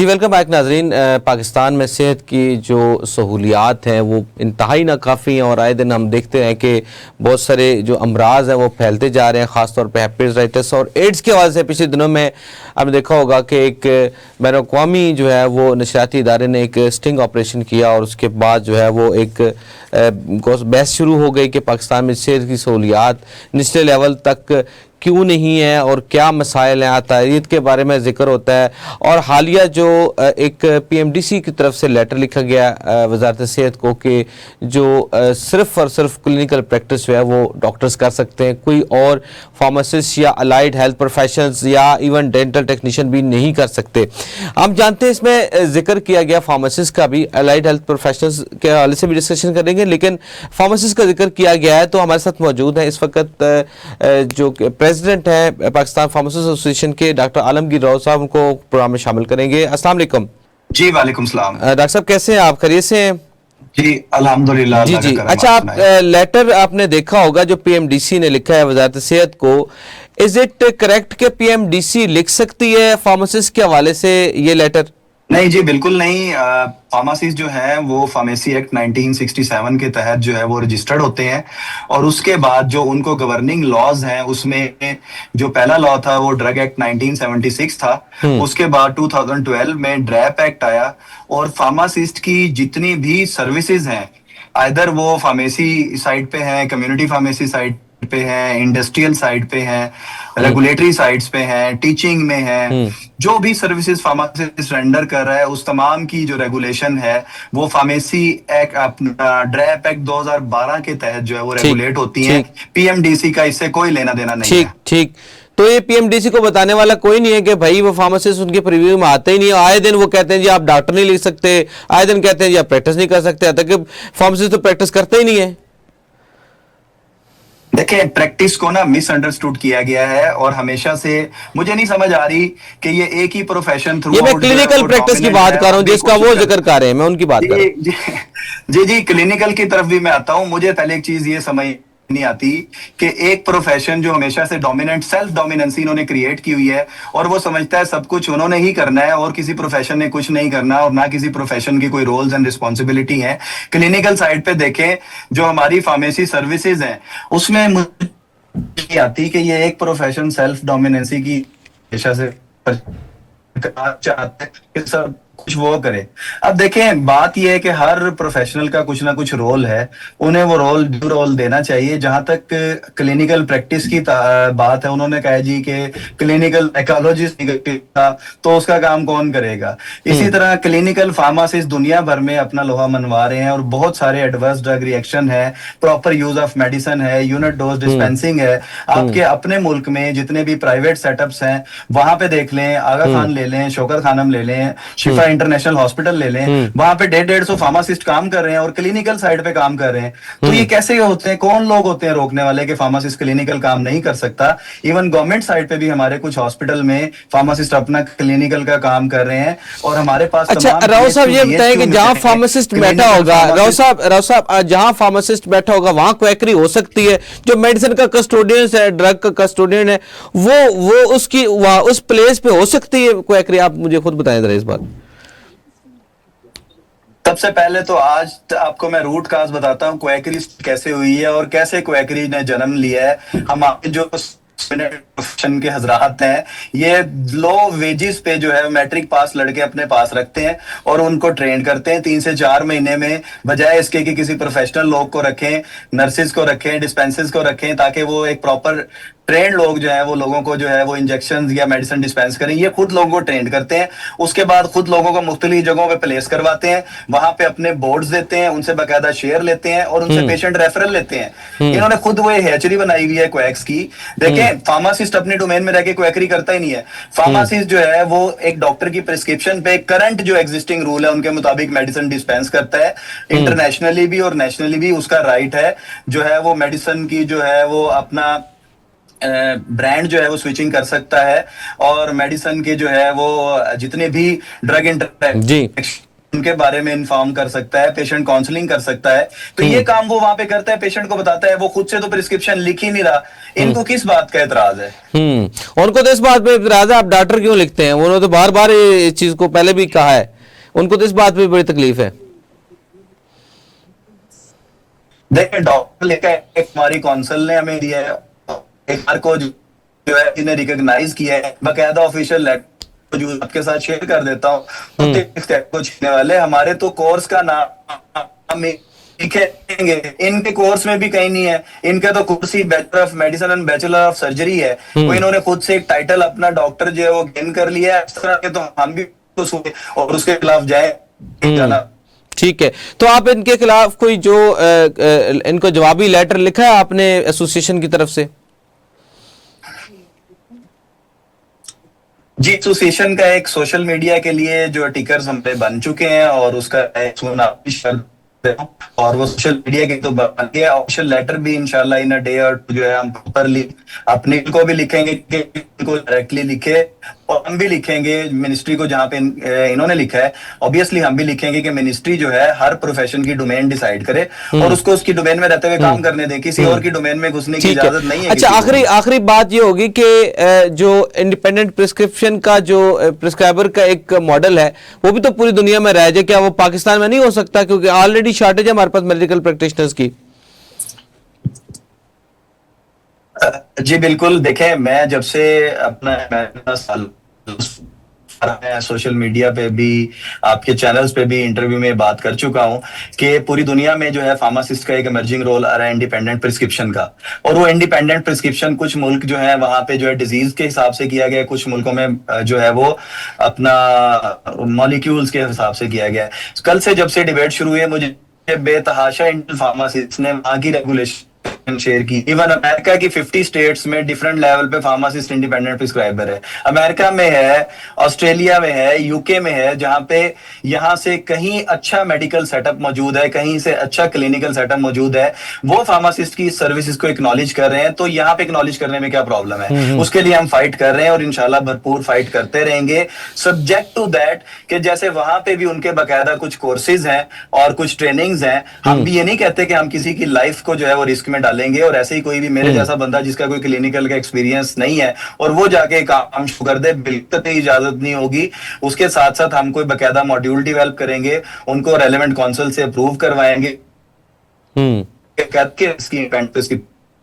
जी welcome back नाजरीन। पाकिस्तान में सेहत की जो सहूलियात हैं वो इंतहाई नाकाफ़ी हैं और आए दिन हम देखते हैं कि बहुत सारे जो अमराज हैं वो फैलते जा रहे हैं, ख़ासतौर पर हेपेटाइटिस और एड्स के हवाले से पिछले दिनों में आपने देखा होगा कि एक बैनुल-अक़वामी जो है वो नशरियाती इदारे ने एक स्टिंग ऑपरेशन किया और उसके बाद जो है वो एक बहस शुरू हो गई कि पाकिस्तान में सेहत की सहूलियात निचले लेवल तक क्यों नहीं है और क्या मसाइल हैं। आतारीत के बारे में जिक्र होता है और हालिया जो एक पीएमडीसी की तरफ से लेटर लिखा गया वजारत सेहत को कि जो सिर्फ और सिर्फ क्लिनिकल प्रैक्टिस जो है वो डॉक्टर्स कर सकते हैं, कोई और फार्मासिस्ट या अलाइड हेल्थ प्रोफेशनल्स या इवन डेंटल टेक्नीशियन भी नहीं कर सकते। हम जानते हैं इसमें जिक्र किया गया फार्मासिस्ट का भी, अलाइड हेल्थ प्रोफेशनल्स के हवाले से भी डिस्कशन करेंगे, लेकिन फार्मासिस्ट का जिक्र किया गया है। तो हमारे साथ मौजूद है इस वक्त जो प्रेसिडेंट है पाकिस्तान फार्मासिस्ट एसोसिएशन के डॉक्टर आलमगीर राव साहब, उनको प्रोग्राम में शामिल करेंगे। अस्सलाम वालेकुम। जी वालेकुम सलाम। डॉक्टर साहब कैसे हैं आप, खैरियत से हैं? जी अल्हम्दुलिल्लाह। जी जी। अच्छा, आप लेटर आपने देखा होगा जो पीएमडीसी ने लिखा है वजारत सेहत को, इज इट करेक्ट कि पीएमडीसी लिख सकती है फार्मासिस्ट के हवाले से ये लेटर? नहीं जी, बिल्कुल नहीं। फार्मासिस्ट जो है वो फार्मेसी एक्ट 1967 के तहत जो है वो रजिस्टर्ड होते हैं और उसके बाद जो उनको गवर्निंग लॉज हैं उसमें जो पहला लॉ था वो ड्रग एक्ट 1976 था। उसके बाद 2012 में ड्रैप एक्ट आया और फार्मासिस्ट की जितनी भी सर्विसेज हैं, आइदर वो फार्मेसी साइड पे हैं, कम्युनिटी फार्मेसी साइड पे हैं, इंडस्ट्रियल साइड पे हैं, रेगुलेटरी साइड्स पे हैं, टीचिंग में हैं, जो भी सर्विसेज फार्मासिस्ट रेंडर कर रहा है उस तमाम की जो रेगुलेशन है वो फार्मेसी एक्ट अपना ड्रैप एक्ट 2012 के तहत जो है वो रेगुलेट होती है। पीएमडीसी का इससे कोई लेना देना नहीं है। ठीक। तो ये पीएमडीसी को बताने वाला कोई नहीं है कि भाई वो फार्मासिस्ट उनके प्रीव्यू में आते ही नहीं है। आए दिन वो कहते हैं जी आप डॉक्टर नहीं लिख सकते, आए दिन कहते हैं जी आप प्रैक्टिस नहीं कर सकते, तक फार्मासिस्ट तो प्रैक्टिस करते ही नहीं है। देखिए, प्रैक्टिस को ना मिसअंडरस्टूड किया गया है और हमेशा से मुझे नहीं समझ आ रही कि ये एक ही प्रोफेशन थ्रू। ये मैं क्लिनिकल प्रैक्टिस की बात कर रहा हूँ जिसका वो जिक्र कर रहे हैं, मैं उनकी बात कर रहा हूँ। जी, क्लिनिकल की तरफ भी मैं आता हूँ। मुझे पहले एक चीज ये समझ नहीं आती कि एक प्रोफेशन जो हमेशा से डोमिनेंट सेल्फ डोमिनेंसी इन्होंने क्रिएट की हुई है और वो समझता है सब कुछ उन्होंने ही करना है और किसी प्रोफेशन ने कुछ नहीं करना और ना किसी प्रोफेशन की कोई रोल्स एंड रिस्पॉन्सिबिलिटी है। क्लिनिकल साइड पे देखें जो हमारी फार्मेसी सर्विसेज हैं उसमें मुझे आती कि ये एक प्रोफेशन सेल्फ डोमिनेंसी की हमेशा से चाहते हैं कि सब कुछ वो करे। अब देखें, बात यह है कि हर प्रोफेशनल का कुछ ना कुछ रोल है, उन्हें वो रोल देना चाहिए। जहां तक क्लिनिकल प्रैक्टिस की बात है, उन्होंने कहा जी कि क्लिनिकल साइकोलॉजिस्ट था तो उसका काम कौन करेगा। इसी तरह क्लिनिकल फार्मासिस्ट दुनिया भर में अपना लोहा मनवा रहे हैं और बहुत सारे एडवर्स ड्रग रिएक्शन है, प्रॉपर यूज ऑफ मेडिसिन है, यूनिट डोज डिस्पेंसिंग है। आपके अपने मुल्क में जितने भी प्राइवेट सेटअप्स हैं वहां पे देख लें, आगा खान ले लें, शौकत खानम ले लें, शिफा इंटरनेशनल हॉस्पिटल ले लें, वहां पे 150 फार्मासिस्ट काम कर रहे हैं और क्लिनिकल साइड पे काम कर रहे हैं। तो ये कैसे होते हैं, कौन लोग होते हैं रोकने वाले कि फार्मासिस्ट क्लिनिकल काम नहीं कर सकता। इवन गवर्नमेंट साइड पे भी हमारे कुछ हॉस्पिटल में फार्मासिस्ट अपना क्लिनिकल का काम कर रहे हैं और हमारे पास। अच्छा राव साहब, ये बताएं कि जहां फार्मासिस्ट बैठा होगा, राव साहब जहां फार्मासिस्ट बैठा होगा वहां क्वैकरी हो सकती है। जो मेडिसिन का कस्टोडियन है, ड्रग का कस्टोडियन है, वो उसकी उस प्लेस पे हो सकती है क्वैकरी? आप मुझे खुद बताएं जरा इस बात। सबसे पहले तो आज आपको मैं रूट काज बताता हूँ क्वैकरी कैसे हुई है और कैसे क्वैकरी ने जन्म लिया है। हमारे जो प्रोफेशन के हजरात हैं ये लो वेजिस पे जो है मैट्रिक पास लड़के अपने पास रखते हैं और उनको ट्रेन करते हैं 3 से 4 महीने में, बजाय इसके कि किसी प्रोफेशनल लोग को रखें, नर्सिस को रखें, डिस्पेंसर्स को रखें, ताकि वो एक प्रॉपर ट्रेंड लोग जो है वो लोगों को जो है वो इंजेक्शन या मेडिसिन डिस्पेंस करें। ये खुद लोगों को ट्रेंड करते हैं, उसके बाद खुद लोगों को मुख्तलिफ जगहों पे प्लेस करवाते हैं, वहां पे अपने बोर्ड्स देते हैं, उनसे बाकायदा शेयर लेते हैं और उनसे पेशेंट रेफरल लेते हैं। इन्होंने खुद वो हैचरी बनाई हुई है क्वैक्स की। देखें, फार्मासिस्ट अपने डोमेन में रह के क्वैकरी करता ही नहीं है। फार्मासिस्ट जो है वो एक डॉक्टर की प्रिस्क्रिप्शन पे करंट जो एग्जिस्टिंग रूल है उनके मुताबिक मेडिसिन डिस्पेंस करता है। इंटरनेशनली भी और नेशनली भी उसका राइट है जो है वो मेडिसिन की जो है वो अपना ब्रांड जो है वो स्विचिंग कर सकता है और मेडिसिन के जो है वो जितने भी ड्रग इंटरैक्शन उनके बारे में इन्फॉर्म कर सकता है, पेशेंट काउंसलिंग कर सकता है। तो ये काम वो वहां पे करता है, पेशेंट को बताता है। वो खुद से तो प्रिस्क्रिप्शन लिख ही नहीं रहा, इनको किस बात का एतराज है? उनको तो इस बात पे इतराज है, आप डॉक्टर क्यों लिखते हैं? उन्होंने तो बार बार इस चीज को पहले भी कहा है, उनको तो इस बात पे बड़ी तकलीफ है। देखिए, डॉक्टर लेकर एक हमारी काउंसिल ने हमें दिया है, एक बार को जो है इन्हें रिकॉग्नाइज किया है, बाकायदा ऑफिशियल लेटर जो आपके साथ शेयर कर देता हूँ। को छीनने वाले हमारे तो कोर्स का नाम लिखेंगे, इनके कोर्स में भी कहीं नहीं है। इनका तो course he bachelor of medicine and bachelor of surgery है। वो इन्होंने खुद से एक टाइटल अपना डॉक्टर जो है वो गेन कर लिया है। इस तरह के तो हम भी तो सुने और उसके खिलाफ जाए जाना। ठीक है, तो आप इनके खिलाफ कोई जो इनको जवाबी लेटर लिखा है आपने एसोसिएशन की तरफ से? जी, एसोसिएशन का एक सोशल मीडिया के लिए जो टिकर्स हम पे बन चुके हैं और उसका और वो सोशल मीडिया के तो बन गया। ऑफिशियल लेटर भी इंशाल्लाह इन अ डे और जो है हम प्रॉपरली अपने को भी लिखेंगे कि इनको डायरेक्टली लिखे, और हम भी लिखेंगे मिनिस्ट्री को जहां पे इन्होंने लिखा है। ऑब्वियसली हम भी लिखेंगे कि मिनिस्ट्री जो है हर प्रोफेशन की डोमेन डिसाइड करे और उसको उसकी डोमेन में रहते हुए काम करने दे, किसी और की डोमेन में घुसने की इजाजत नहीं है। अच्छा, आखिरी बात ये होगी कि जो इंडिपेंडेंट प्रिस्क्रिप्शन का जो प्रिस्क्राइबर का एक मॉडल है वो भी तो पूरी दुनिया में रह जाए, क्या वो पाकिस्तान में नहीं हो सकता? क्योंकि ऑलरेडी शॉर्टेज है हमारे पास मेडिकल प्रैक्टिशनर्स की। जी बिल्कुल, देखें मैं जब से अपना साल सोशल मीडिया पे भी आपके चैनल्स पे भी इंटरव्यू में बात कर चुका हूं कि पूरी दुनिया में जो है फार्मासिस्ट का एक इमर्जिंग रोल आ रहा है इंडिपेंडेंट प्रिस्क्रिप्शन का। और वो इंडिपेंडेंट प्रिस्क्रिप्शन कुछ मुल्क जो है वहां पे जो है डिजीज के हिसाब से किया गया, कुछ मुल्कों में जो है वो अपना मॉलिक्यूल्स के हिसाब से किया गया है। कल से जब से डिबेट शुरू हुई है, मुझे बेतहाशा इंडियन फार्मासिस्ट ने वहां की रेगुलेशन शेयर की। इवन अमेरिका की 50 स्टेट्स में डिफरेंट लेवल पे फार्मासिस्ट इंडिपेंडेंट प्रिस्क्राइबर है। अमेरिका में है, ऑस्ट्रेलिया में है, यूके में है, जहां पे यहां से कहीं अच्छा मेडिकल सेटअप मौजूद है, कहीं से अच्छा क्लिनिकल सेटअप मौजूद है, वो फार्मासिस्ट की सर्विसेज को एक्नॉलेज कर रहे हैं। तो यहाँ पे एक्नॉलेज करने में क्या प्रॉब्लम है? उसके लिए हम फाइट कर रहे हैं और इंशाल्लाह भरपूर फाइट करते रहेंगे, सब्जेक्ट टू दैट कि जैसे वहां पे भी उनके बाकायदा कुछ कोर्सेज हैं और कुछ ट्रेनिंग्स हैं। हम भी ये नहीं कहते कि हम किसी की लाइफ को जो है वो रिस्क में डालेंगे, और ऐसे ही कोई भी मेरे जैसा बंदा जिसका कोई क्लिनिकल का एक्सपीरियंस नहीं है और वो जाके काम शुरू कर दे, बिल्कुल इजाजत नहीं होगी। उसके साथ साथ हम कोई बाकायदा मॉड्यूल डेवलप करेंगे, उनको रेलेवेंट काउंसिल से अप्रूव करवाएंगे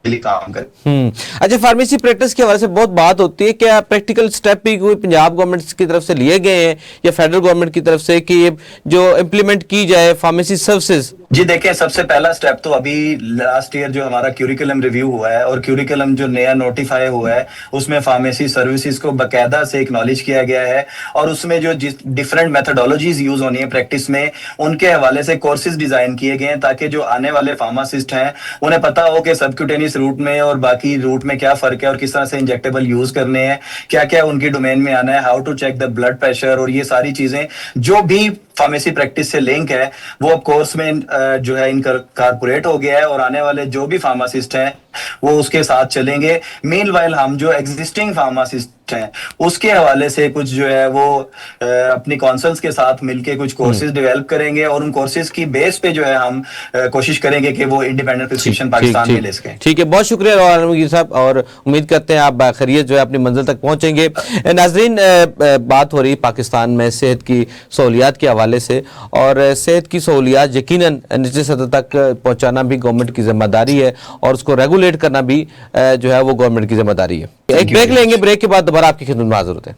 इसकी काम करें। अच्छा, फार्मेसी प्रैक्टिस के हवाले से बहुत बात होती है, क्या प्रैक्टिकल स्टेप भी कोई पंजाब गवर्नमेंट की तरफ से लिए गए हैं या फेडरल गवर्नमेंट की तरफ से कि ये जो इम्प्लीमेंट की जाए फार्मेसी सर्विसेज? जी देखिए, सबसे पहला स्टेप तो अभी लास्ट ईयर जो हमारा क्यूरिकुलम रिव्यू हुआ है और क्यूरिकुलम जो नया नोटिफाई हुआ है उसमें फार्मेसी सर्विसेज को बाकायदा से एक्नॉलेज किया गया है और उसमें जो डिफरेंट मेथोडोलॉजीज यूज होनी है प्रैक्टिस में, उनके हवाले से कोर्सेज डिजाइन किए गए हैं ताकि जो आने वाले फार्मासिस्ट हैं उन्हें पता हो कि सबक्यूटेनियस रूट में और बाकी रूट में क्या फर्क है और किस तरह से इंजेक्टेबल यूज करने हैं, क्या क्या उनकी डोमेन में आना है, how to check the blood pressure, और ये सारी चीजें जो भी फार्मेसी प्रैक्टिस से लिंक है वो अब कोर्स में जो है इनकॉर्पोरेट हो गया है और आने वाले जो भी फार्मासिस्ट हैं वो उसके साथ चलेंगे। मीनवाइल हम जो एग्जिस्टिंग फार्मासिस्ट हैं उसके हवाले से कुछ जो है वो अपनी काउंसिल्स के साथ मिलके कुछ कोर्सेज डेवलप करेंगे और उन कोर्सेज की बेस पे जो है हम कोशिश करेंगे कि वो इंडिपेंडेंट प्रिस्क्रिप्शन पाकिस्तान में ले सकें। ठीक है, बहुत शुक्रिया रवान आलमगीर साहब, और उम्मीद करते हैं आप बाखैरियत जो है अपनी मंजिल तक पहुंचेंगे। नाजरीन, बात हो रही पाकिस्तान में सेहत की सहूलियात के हवाले से, और सेहत की सहूलियात यकीनन निचली सतह तक पहुंचाना भी गवर्नमेंट की जिम्मेदारी है और उसको रेगुलेट करना भी जो है वो गवर्नमेंट की जिम्मेदारी है। एक ब्रेक लेंगे, ब्रेक के बाद दोबारा आपकी खिदमत में हाजिर होते हैं।